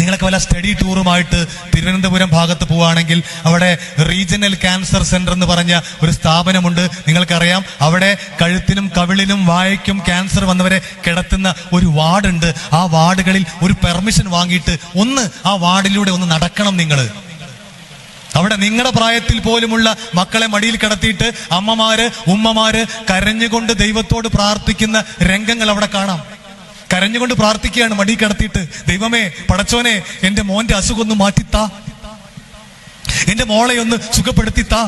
നിങ്ങളൊക്കെ വല്ല സ്റ്റഡി ടൂറുമായിട്ട് തിരുവനന്തപുരം ഭാഗത്ത് പോവുകയാണെങ്കിൽ അവിടെ റീജിയണൽ ക്യാൻസർ സെന്റർ എന്ന് പറഞ്ഞ ഒരു സ്ഥാപനമുണ്ട്. നിങ്ങൾക്കറിയാം, അവിടെ കഴുത്തിനും കവിളിനും വായയ്ക്കും ക്യാൻസർ വന്നവരെ കിടത്തുന്ന ഒരു വാർഡുണ്ട്. ആ വാർഡുകളിൽ ഒരു പെർമിഷൻ വാങ്ങിയിട്ട് ആ വാർഡിലൂടെ ഒന്ന് നടക്കണം. നിങ്ങൾ അവിടെ നിങ്ങളുടെ പ്രായത്തിൽ പോലുമുള്ള മക്കളെ മടിയിൽ കിടത്തിയിട്ട് അമ്മമാര് ഉമ്മമാര് കരഞ്ഞുകൊണ്ട് ദൈവത്തോട് പ്രാർത്ഥിക്കുന്ന രംഗങ്ങൾ അവിടെ കാണാം. കരഞ്ഞുകൊണ്ട് പ്രാർത്ഥിക്കുകയാണ് മടി കിടത്തിയിട്ട്, ദൈവമേ പടച്ചോനെ എന്റെ മോന്റെ അസുഖം ഒന്ന് മാറ്റിത്താ, എന്റെ മോളെ ഒന്ന് സുഖപ്പെടുത്തിത്താ,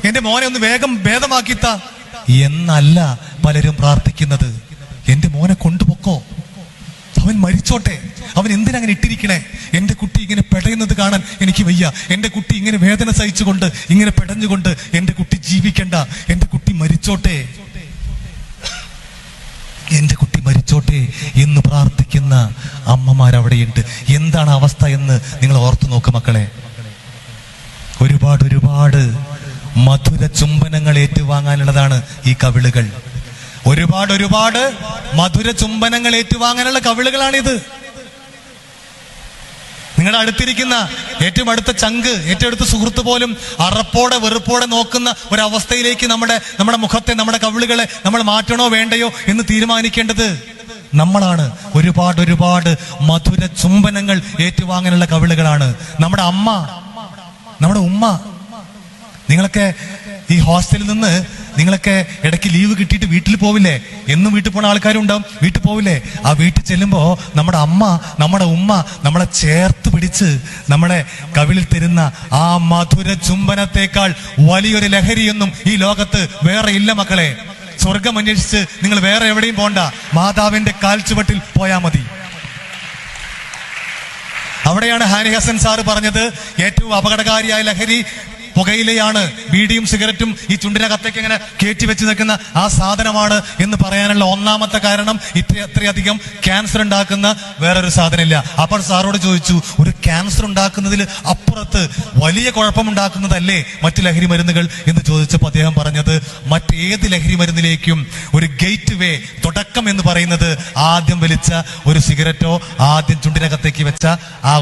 എന്റെ മോനെ ഒന്ന് വേഗം ഭേദമാക്കിത്താ എന്നല്ല പലരും പ്രാർത്ഥിക്കുന്നത്. എന്റെ മോനെ കൊണ്ടുപോക്കോ, അവൻ മരിച്ചോട്ടെ, അവൻ എന്തിനങ്ങനെ ഇട്ടിരിക്കണേ, എന്റെ കുട്ടി ഇങ്ങനെ പെടയുന്നത് കാണാൻ എനിക്ക് വയ്യ, എന്റെ കുട്ടി ഇങ്ങനെ വേദന സഹിച്ചുകൊണ്ട് ഇങ്ങനെ പെടഞ്ഞുകൊണ്ട് എന്റെ കുട്ടി ജീവിക്കണ്ട, എന്റെ കുട്ടി മരിച്ചോട്ടെ, എന്റെ കുട്ടി മരിച്ചോട്ടെ എന്ന് പ്രാർത്ഥിക്കുന്ന അമ്മമാരവിടെയുണ്ട്. എന്താണ് അവസ്ഥ എന്ന് നിങ്ങൾ ഓർത്തു നോക്ക് മക്കളെ. ഒരുപാട് മധുര ചുംബനങ്ങൾ ഏറ്റുവാങ്ങാനുള്ളതാണ് ഈ കവിളുകൾ. ഒരുപാട് മധുര ചുംബനങ്ങൾ ഏറ്റുവാങ്ങാനുള്ള കവിളുകളാണിത്. നിങ്ങളുടെ അടുത്തിരിക്കുന്ന ഏറ്റവും അടുത്ത ചങ്ക്, ഏറ്റവും അടുത്ത സുഹൃത്ത് പോലും അറപ്പോടെ വെറുപ്പോടെ നോക്കുന്ന ഒരവസ്ഥയിലേക്ക് നമ്മുടെ മുഖത്തെ, നമ്മുടെ കവിളുകളെ നമ്മൾ മാറ്റണോ വേണ്ടയോ എന്ന് തീരുമാനിക്കേണ്ടത് നമ്മളാണ്. ഒരുപാട് മധുര ചുംബനങ്ങൾ ഏറ്റുവാങ്ങാനുള്ള കവിളുകളാണ് നമ്മുടെ അമ്മ, നമ്മുടെ ഉമ്മ. നിങ്ങളൊക്കെ ഈ ഹോസ്റ്റലിൽ നിന്ന് നിങ്ങളൊക്കെ ഇടയ്ക്ക് ലീവ് കിട്ടിയിട്ട് വീട്ടിൽ പോവില്ലേ? എന്നും വീട്ടിൽ പോണ ആൾക്കാരും ഉണ്ടാവും. വീട്ടിൽ പോവില്ലേ? ആ വീട്ടിൽ ചെല്ലുമ്പോ നമ്മുടെ അമ്മ, നമ്മുടെ ഉമ്മ നമ്മളെ ചേർത്ത് പിടിച്ച് നമ്മളെ കവിളിൽ തരുന്ന ആ മധുര ചുംബനത്തെക്കാൾ വലിയൊരു ലഹരിയൊന്നും ഈ ലോകത്ത് വേറെ ഇല്ല മക്കളെ. സ്വർഗം അന്വേഷിച്ച് നിങ്ങൾ വേറെ എവിടെയും പോണ്ട, മാതാവിന്റെ കാൽച്ചുവട്ടിൽ പോയാ മതി. അവിടെയാണ് ഹാനി ഹസൻ സാറ് പറഞ്ഞത്, ഏറ്റവും അപകടകാരിയായ ലഹരി പുകയിലയാണ്, ബീഡിയും സിഗരറ്റും ഈ ചുണ്ടിനകത്തേക്ക് ഇങ്ങനെ കയറ്റി വെച്ച് നിൽക്കുന്ന ആ സാധനമാണ് എന്ന് പറയാനുള്ള ഒന്നാമത്തെ കാരണം ഇത്രയധികം ക്യാൻസർ ഉണ്ടാക്കുന്ന വേറൊരു സാധനമില്ല. അപ്പോൾ സാറോട് ചോദിച്ചു, ഒരു ക്യാൻസർ ഉണ്ടാക്കുന്നതിൽ അപ്പുറത്ത് വലിയ കുഴപ്പമുണ്ടാക്കുന്നതല്ലേ മറ്റു ലഹരി മരുന്നുകൾ എന്ന് ചോദിച്ചപ്പോൾ അദ്ദേഹം പറഞ്ഞത്, മറ്റേത് ലഹരി മരുന്നിലേക്കും ഒരു ഗേറ്റ് വേ, തുടക്കം എന്ന് പറയുന്നത് ആദ്യം വലിച്ച ഒരു സിഗരറ്റോ ആദ്യം ചുണ്ടിനകത്തേക്ക് വെച്ച ആ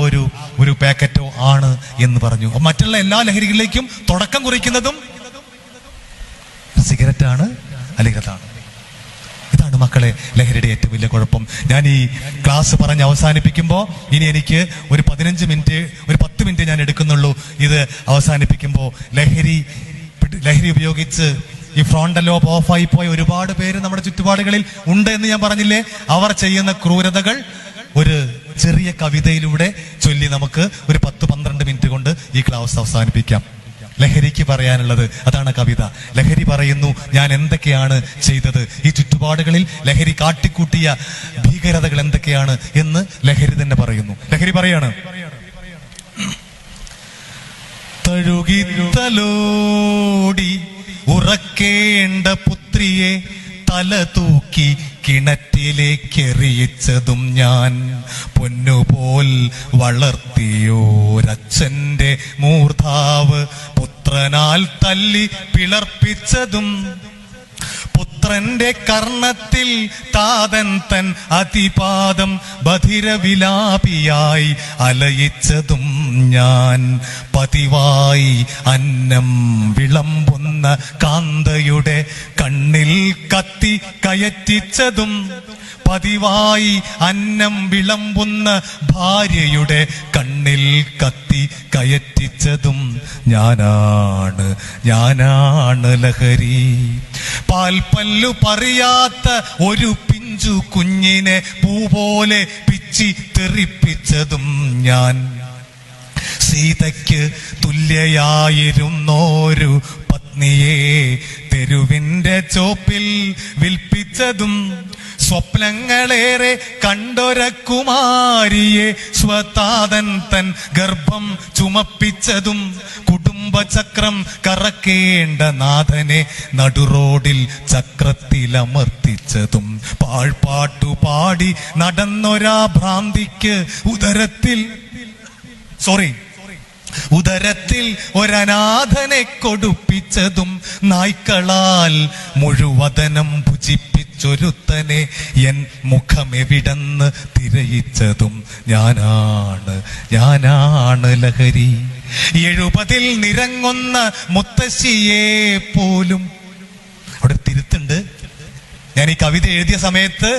ഒരു പാക്കറ്റോ ആണ് എന്ന് പറഞ്ഞു. മറ്റുള്ള എല്ലാ ലഹരികളിലേക്കും തുടക്കം കുറിക്കുന്നതും സിഗരറ്റാണ്, അല്ലെങ്കിൽ അതാണ്. ഇതാണ് മക്കളെ ലഹരിയുടെ ഏറ്റവും വലിയ കുഴപ്പം. ഞാൻ ഈ ക്ലാസ് പറഞ്ഞ് അവസാനിപ്പിക്കുമ്പോൾ ഇനി എനിക്ക് ഒരു 15 മിനിറ്റ്, ഒരു 10 മിനിറ്റ് ഞാൻ എടുക്കുന്നുള്ളൂ. ഇത് അവസാനിപ്പിക്കുമ്പോൾ ലഹരി ഉപയോഗിച്ച് ഈ ഫ്രോണ്ടൽ ലോബ് ഓഫായി പോയ ഒരുപാട് പേര് നമ്മുടെ ചുറ്റുപാടുകളിൽ ഉണ്ട് എന്ന് ഞാൻ പറഞ്ഞില്ലേ. അവർ ചെയ്യുന്ന ക്രൂരതകൾ ഒരു ചെറിയ കവിതയിലൂടെ ചൊല്ലി നമുക്ക് ഒരു 10-12 മിനിറ്റ് കൊണ്ട് ഈ ക്ലാസ് അവസാനിപ്പിക്കാം. ലഹരിക്ക് പറയാനുള്ളത് അതാണ് കവിത. ലഹരി പറയുന്നു, ഞാൻ എന്തൊക്കെയാണ് ചെയ്തത്, ഈ ചുറ്റുപാടുകളിൽ ലഹരി കാട്ടിക്കൂട്ടിയ ഭീകരതകൾ എന്തൊക്കെയാണ് എന്ന് ലഹരി തന്നെ പറയുന്നു. ലഹരി പറയാണ്, തഴുകി തലോടി ഉറക്കേണ്ട പുത്രിയെ തല തൂക്കി കിണറ്റിലേക്കെറിയിച്ചതും ഞാൻ, പൊന്നുപോൽ വളർത്തിയോരച്ഛന്റെ മൂർധാവ് പുത്രനാൽ തല്ലി പിളർപ്പിച്ചതും, പുത്രന്റെ കർണത്തിൽ താതൻ തൻ അതിപാദം ബധിരവിലാപിയായി അലയിച്ചതും ഞാൻ, പതിവായി അന്നം വിളമ്പുന്ന കാന്തയുടെ കണ്ണിൽ കത്തി കയറ്റിച്ചതും, പതിവായി അന്നം വിളമ്പുന്ന ഭാര്യയുടെ കണ്ണിൽ കത്തി കയറ്റിച്ചതും ഞാനാണ് ലഹരി. പാൽപ്പല്ലു പറയാത്ത ഒരു പിഞ്ചു കുഞ്ഞിനെ പൂപോലെ പിച്ചി തെറിപ്പിച്ചതും ഞാൻ, സീതയ്ക്ക് തുല്യയായിരുന്നോരു പത്നിയെ തെരുവിന്റെ ചോപ്പിൽ വിൽപ്പിച്ചതും, സ്വപ്നങ്ങളേറെ കണ്ടൊര കുമാരിയെ സ്വതാതൻ തൻ ഗർഭം ചുമപ്പിച്ചതും, കുടുംബചക്രം കറക്കേണ്ട നാഥനെ നടുറോഡിൽ ചക്രത്തിലമർത്തിച്ചതും, പാഴ്പാട്ടുപാടി നടന്നൊരാ ഭ്രാന്തിക്ക് ഉദരത്തിൽ ഒരനാഥനെ കൊടുപ്പിച്ചതും, നായ്ക്കളാൽ മുഴുവദനം ഭുജിപ്പിച്ചു ചൊരുത്തനെ എൻ മുഖമെവിടെന്ന് തിരയിച്ചതും ഞാനാണ് ലഹരി. 70 നിരങ്ങുന്ന മുത്തശ്ശിയെ പോലും. അവിടെ തിരുത്തുണ്ട്. ഞാൻ ഈ കവിത എഴുതിയ സമയത്ത്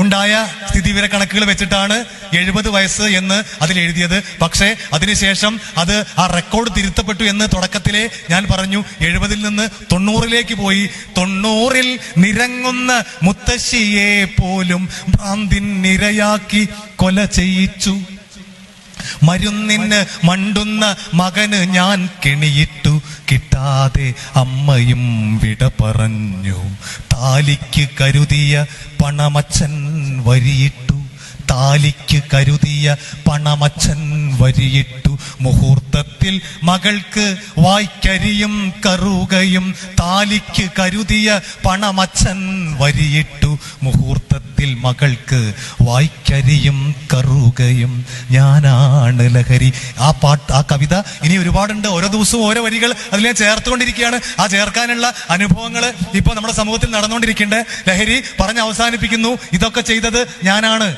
ഉണ്ടായ സ്ഥിതിവിവര കണക്കുകൾ വെച്ചിട്ടാണ് 70 വയസ്സ് എന്ന് അതിൽ എഴുതിയത്. പക്ഷേ അതിനുശേഷം അത് ആ റെക്കോർഡ് തിരുത്തപ്പെട്ടു എന്ന് തുടക്കത്തിലെ ഞാൻ പറഞ്ഞു. 70 നിന്ന് 90 പോയി. 90 നിരങ്ങുന്ന മുത്തശ്ശിയെ പോലും ഭ്രാന്തിനിരയാക്കി കൊല ചെയ്യിച്ചു. മരുന്നിന് മണ്ടുന്ന മകന് ഞാൻ കെണിയിട്ടു. കിട്ടാതെ അമ്മയും വിട പറഞ്ഞു. താലിക്ക് കരുതിയ പണമച്ചൻ വരിയിട്ടു. താലിക്ക് കരുതിയ പണമച്ചൻ വരിയിട്ടു. മുഹൂർത്തത്തിൽ മകൾക്ക് വായ്ക്കരിയും കറുകയും. താലിക്ക് കരുതിയ പണമച്ചൻ വരിയിട്ടു. മുഹൂർത്തത്തിൽ മകൾക്ക് വായ്ക്കരിയും കറുകയും. ഞാനാണ് ലഹരി. ആ കവിത ഇനി ഒരുപാടുണ്ട്. ഓരോ ദിവസവും ഓരോ വരികൾ അതിൽ ചേർത്തുകൊണ്ടിരിക്കുകയാണ്. ആ ചേർക്കാനുള്ള അനുഭവങ്ങൾ ഇപ്പൊ നമ്മുടെ സമൂഹത്തിൽ നടന്നുകൊണ്ടിരിക്കേണ്ട. ലഹരി പറഞ്ഞ് അവസാനിപ്പിക്കുന്നു, ഇതൊക്കെ ചെയ്തത് ഞാനാണ്.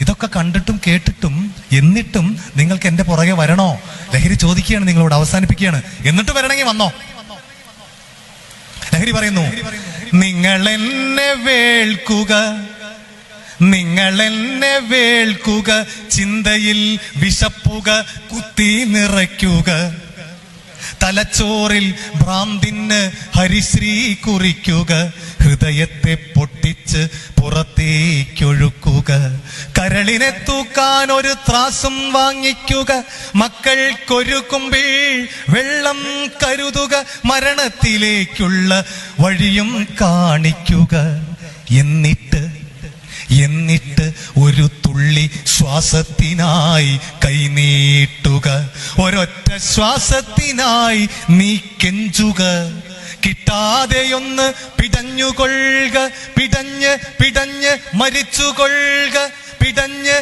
ഇതൊക്കെ കണ്ടിട്ടും കേട്ടിട്ടും എന്നിട്ടും നിങ്ങൾക്ക് എന്റെ പുറകെ വരണോ? ലഹരി ചോദിക്കുകയാണ് നിങ്ങളോട്, അവസാനിപ്പിക്കുകയാണ്. എന്നിട്ട് വരണമെങ്കിൽ വന്നോ. ലഹരി പറയുന്നു, നിങ്ങൾ എന്നെ വേൾക്കുക, ചിന്തയിൽ വിശപ്പുക കുത്തി നിറയ്ക്കുക. തലച്ചോറിൽ ഭ്രാന്തിന് ഹരിശ്രീ കുറിക്കുക. ഹൃദയത്തെ പൊട്ടിച്ച് പുറത്തേക്കൊഴുക്കുക. കരളിനെ തൂക്കാൻ ഒരു ത്രാസും വാങ്ങിക്കുക. മക്കൾക്കൊരു കുമ്പിൾ വെള്ളം കരുതുക. മരണത്തിലേക്കുള്ള വഴിയും കാണിക്കുക. എന്നിട്ട് ഒരു തുള്ളി ശ്വാസത്തിനായി കൈനീട്ടുക. ഒരൊറ്റ ശ്വാസത്തിനായി നീ കെഞ്ചുക. കിട്ടാതെയൊന്ന് പിടഞ്ഞുകൊള്ളുക. പിടഞ്ഞ് മരിച്ചുകൊള്ളുക. പിടഞ്ഞ്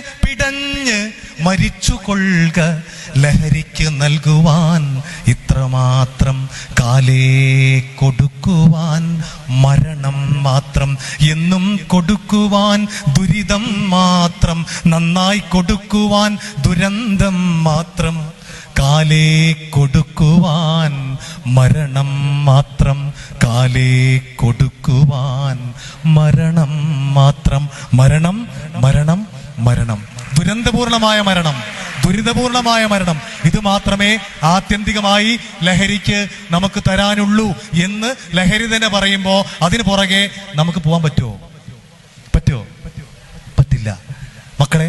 മരിച്ചുകൊള്ളുക. ലഹരിക്ക് നൽകുവാൻ ഇത്രമാത്രം, കാലേ കൊടുക്കുവാൻ മരണം മാത്രം. എന്നും കൊടുക്കുവാൻ ദുരിതം മാത്രം. നന്നായി കൊടുക്കുവാൻ ദുരന്തം മാത്രം. കാലേ കൊടുക്കുവാൻ മരണം മാത്രം. കാലേ കൊടുക്കുവാൻ മരണം മാത്രം. മരണം മരണം മരണം. ദുരന്തപൂർണമായ മരണം, ദുരിതപൂർണമായ മരണം. ഇത് മാത്രമേ ആത്യന്തികമായി ലഹരിക്ക് നമുക്ക് തരാനുള്ളൂ എന്ന് ലഹരി തന്നെ പറയുമ്പോ അതിന് പുറകെ നമുക്ക് പോകാൻ പറ്റുമോ? പറ്റില്ല. മക്കളെ,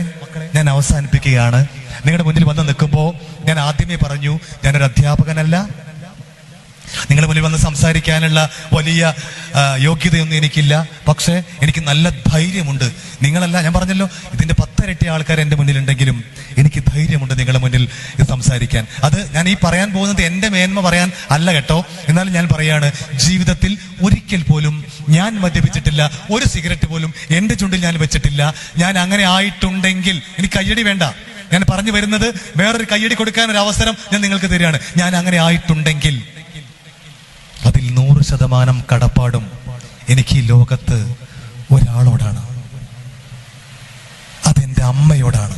ഞാൻ അവസാനിപ്പിക്കുകയാണ്. നിങ്ങളുടെ മുന്നിൽ വന്ന് നിൽക്കുമ്പോൾ ഞാൻ ആദ്യമേ പറഞ്ഞു, ഞാനൊരു അധ്യാപകനല്ല. നിങ്ങളുടെ മുന്നിൽ വന്ന് സംസാരിക്കാനുള്ള വലിയ യോഗ്യതയൊന്നും എനിക്കില്ല. പക്ഷെ എനിക്ക് നല്ല ധൈര്യമുണ്ട്. നിങ്ങളല്ല, ഞാൻ പറഞ്ഞല്ലോ, ഇതിന്റെ 10 ഇരട്ടി ആൾക്കാർ എൻ്റെ മുന്നിലുണ്ടെങ്കിലും എനിക്ക് ധൈര്യമുണ്ട് നിങ്ങളുടെ മുന്നിൽ ഇത് സംസാരിക്കാൻ. അത് ഞാൻ ഈ പറയാൻ പോകുന്നത് എൻ്റെ മേന്മ പറയാൻ അല്ല കേട്ടോ. എന്നാലും ഞാൻ പറയാണ്, ജീവിതത്തിൽ ഒരിക്കൽ പോലും ഞാൻ മദ്യപിച്ചിട്ടില്ല. ഒരു സിഗരറ്റ് പോലും എൻ്റെ ചുണ്ടിൽ ഞാൻ വെച്ചിട്ടില്ല. ഞാൻ അങ്ങനെ ആയിട്ടുണ്ടെങ്കിൽ എനിക്ക് കയ്യടി വേണ്ട. ഞാൻ പറഞ്ഞു വരുന്നത്, വേറൊരു കയ്യടി കൊടുക്കാൻ ഒരു അവസരം ഞാൻ നിങ്ങൾക്ക് തരികയാണ്. ഞാൻ അങ്ങനെ ആയിട്ടുണ്ടെങ്കിൽ അതിൽ 100% കടപ്പാടും എനിക്ക് ഈ ലോകത്ത് ഒരാളോടാണ്. അതെന്റെ അമ്മയോടാണ്.